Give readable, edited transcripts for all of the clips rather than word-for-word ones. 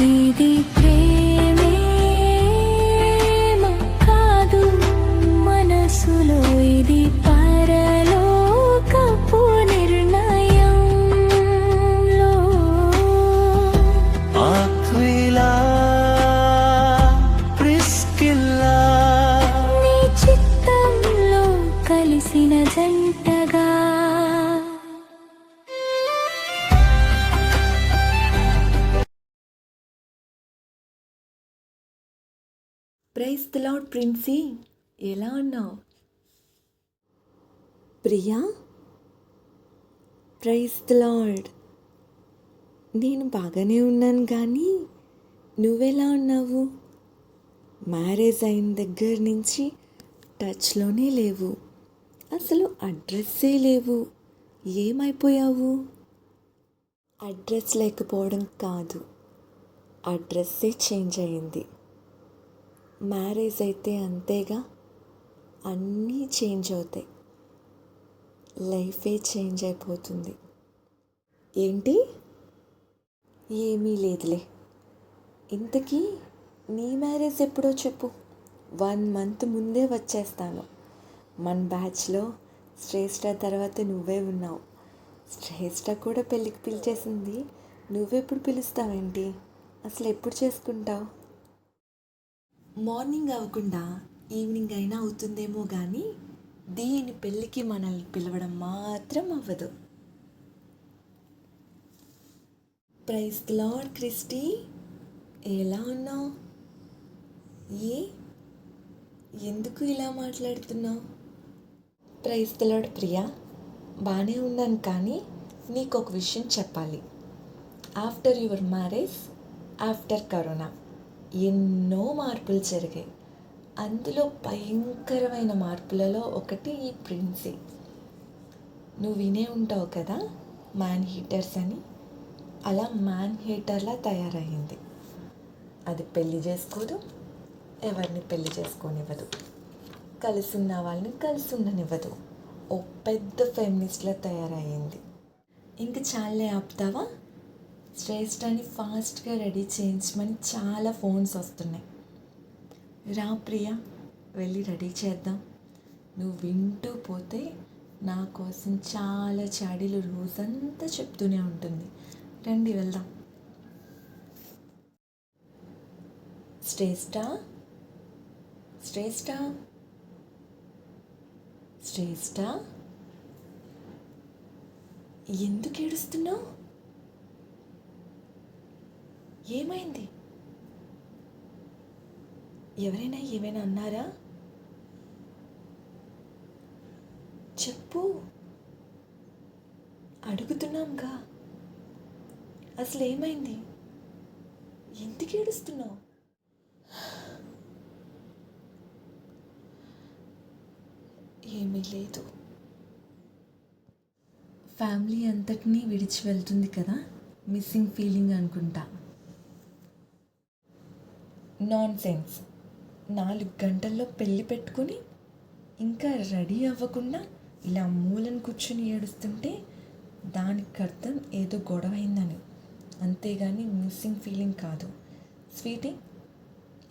ఇది ప్రేమేమో కాదు, మనసులో ఇది పరలోకపు నిర్ణయంలో. ఆక్విలా ప్రిస్కిల్లా నీ చిత్తంలో కలిసిన జంటగా. ప్రైజ్ ది లార్డ్ ప్రిన్సీ, ఎలా ఉన్నావు? Priya, praise the Lord. నేను బాగానే ఉన్నాను, కానీ నువ్వెలా ఉన్నావు? మ్యారేజ్ అయిన దగ్గర నుంచి టచ్లోనే లేవు, అసలు అడ్రస్సే లేవు. ఏమైపోయావు? అడ్రస్ లేకపోవడం కాదు, అడ్రస్సే చేంజ్ అయ్యింది. మ్యారేజ్ అయితే అంతేగా, అన్నీ చేంజ్ అవుతాయి, లైఫే చేంజ్ అయిపోతుంది. ఏంటి? ఏమీ లేదులే. ఇంతకీ నీ మ్యారేజ్ ఎప్పుడో చెప్పు, 1 month ముందే వచ్చేస్తాను. మన బ్యాచ్లో శ్రేష్ఠ తర్వాత నువ్వే ఉన్నావు. శ్రేష్ఠ కూడా పెళ్ళికి పిలిచేసింది, నువ్వెప్పుడు పిలుస్తావేంటి? అసలు ఎప్పుడు చేసుకుంటావు? మార్నింగ్ అవ్వకుండా ఈవినింగ్ అయినా అవుతుందేమో, కానీ దీని పెళ్ళికి మనల్ని పిలవడం మాత్రం అవ్వదు. ప్రైజ్ ది లార్డ్ క్రిస్టీ, ఎలా ఉన్నావు? ఎందుకు ఇలా మాట్లాడుతున్నావు? ప్రైజ్ ది లార్డ్ ప్రియా, బాగానే ఉన్నాను, కానీ నీకు ఒక విషయం చెప్పాలి. After your marriage, after corona ఎన్నో మార్పులు జరిగాయి. అందులో భయంకరమైన మార్పులలో ఒకటి ఈ ప్రిన్సీ. నువ్వు వినే ఉంటావు కదా, మ్యాన్ హీటర్స్ అని. అలా మ్యాన్ హీటర్లా తయారయ్యింది. అది పెళ్లి చేసుకోదు, ఎవరిని పెళ్లి చేసుకోనివ్వదు, కలిసి ఉన్న వాళ్ళని కలిసి ఉండనివ్వదు. ఓ పెద్ద ఫెమినిస్ట్లా తయారయ్యింది. ఇంక చాలే ఆపుతావా? శ్రేష్ఠని ఫాస్ట్గా రెడీ చేయించమని చాలా ఫోన్స్ వస్తున్నాయి. రా ప్రియా, వెళ్ళి రెడీ చేద్దాం. నువ్వు వింటూ పోతే నా కోసం చాలా చాడీలు రోజంతా చెప్తూనే ఉంటుంది. రండి వెళ్దాం. శ్రేష్ఠ, శ్రేష్ఠ, శ్రేష్ఠ, ఎందుకు ఏడుస్తున్నావు? ఏమైంది? ఎవరైనా ఏమైనా అన్నారా? చెప్పు, అడుగుతున్నాంగా. అసలు ఏమైంది? ఎందుకు ఏడుస్తున్నావు? ఏమీ లేదు. ఫ్యామిలీ అంతటినీ విడిచి వెళ్తుంది కదా, మిస్సింగ్ ఫీలింగ్ అనుకుంటా. Non sense. 4 గంటల్లో పెళ్ళి పెట్టుకుని ఇంకా రెడీ అవ్వకుండా ఇలా మూలను కూర్చుని ఏడుస్తుంటే దానికి అర్థం ఏదో గొడవ అయిందని, అంతేగాని మిస్సింగ్ ఫీలింగ్ కాదు. స్వీటీ,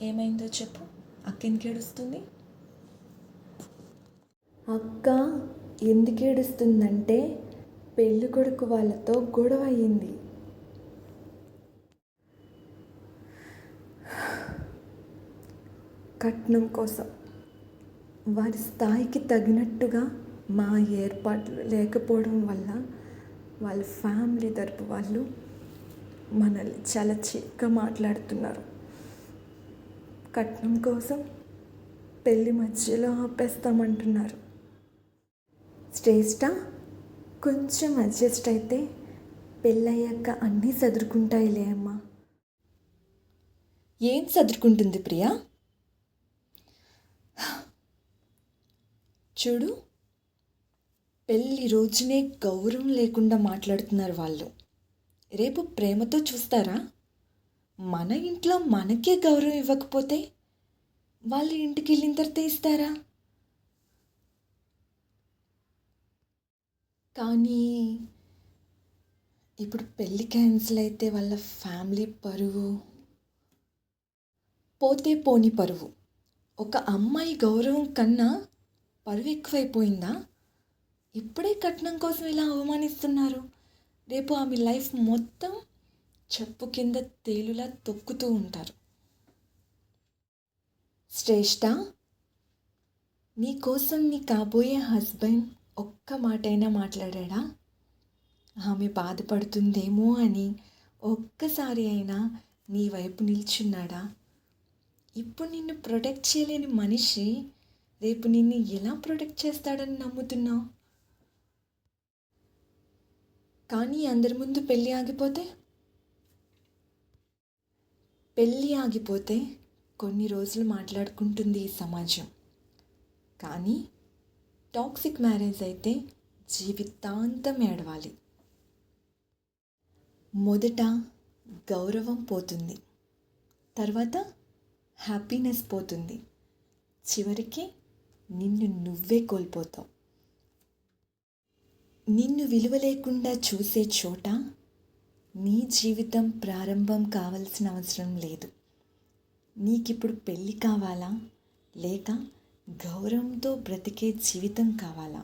ఏమైందో చెప్పు. అక్క ఎందుకు ఏడుస్తుంది? అక్క ఎందుకు ఏడుస్తుందంటే పెళ్ళి కొడుకు వాళ్ళతో గొడవ అయ్యింది. కట్నం కోసం వారి స్థాయికి తగినట్టుగా మా ఏర్పాట్లు లేకపోవడం వల్ల వాళ్ళ ఫ్యామిలీ తరపు వాళ్ళు మనల్ని చాలా చీప్గా మాట్లాడుతున్నారు. కట్నం కోసం పెళ్ళి మధ్యలో ఆపేస్తామంటున్నారు. శ్రేష్ఠ, కొంచెం అడ్జస్ట్ అయితే పెళ్ళయ్యాక అన్నీ సదురుకుంటాయిలే అమ్మా. ఏం సదురుకుంటుంది ప్రియా? చూడు, పెళ్ళి రోజునే గౌరవం లేకుండా మాట్లాడుతున్నారు వాళ్ళు. రేపు ప్రేమతో చూస్తారా? మన ఇంట్లో మనకే గౌరవం ఇవ్వకపోతే వాళ్ళ ఇంటికి వెళ్ళిన తర్వాత ఇస్తారా? కానీ ఇప్పుడు పెళ్ళి క్యాన్సిల్ అయితే వాళ్ళ ఫ్యామిలీ పరువు పోతే పోని పరువు. ఒక అమ్మాయి గౌరవం కన్నా పరువు ఎక్కువైపోయిందా? ఇప్పుడే కట్నం కోసం ఇలా అవమానిస్తున్నారు. రేపు ఆమె లైఫ్ మొత్తం చెప్పు కింద తేలులా తొక్కుతూ ఉంటారు. శ్రేష్ఠ, నీకోసం నీ కాబోయే హస్బెండ్ ఒక్క మాటైనా మాట్లాడా? ఆమె బాధపడుతుందేమో అని ఒక్కసారి అయినా నీ వైపు నిల్చున్నాడా? ఇప్పుడు నిన్ను ప్రొటెక్ట్ చేయలేని మనిషి రేపు నిన్ను ఎలా ప్రొటెక్ట్ చేస్తాడని నమ్ముతున్నావు? కానీ అందరి ముందు పెళ్ళి ఆగిపోతే కొన్ని రోజులు మాట్లాడుకుంటుంది ఈ సమాజం. కానీ టాక్సిక్ మ్యారేజ్ అయితే జీవితాంతం ఏడవాలి. మొదట గౌరవం పోతుంది, తర్వాత హ్యాపీనెస్ పోతుంది, చివరికి నిన్ను నువ్వే కోల్పోతావు. నిన్ను విలువ లేకుండా చూసే చోట నీ జీవితం ప్రారంభం కావాల్సిన అవసరం లేదు. నీకిప్పుడు పెళ్ళి కావాలా, లేక గౌరవంతో బ్రతికే జీవితం కావాలా?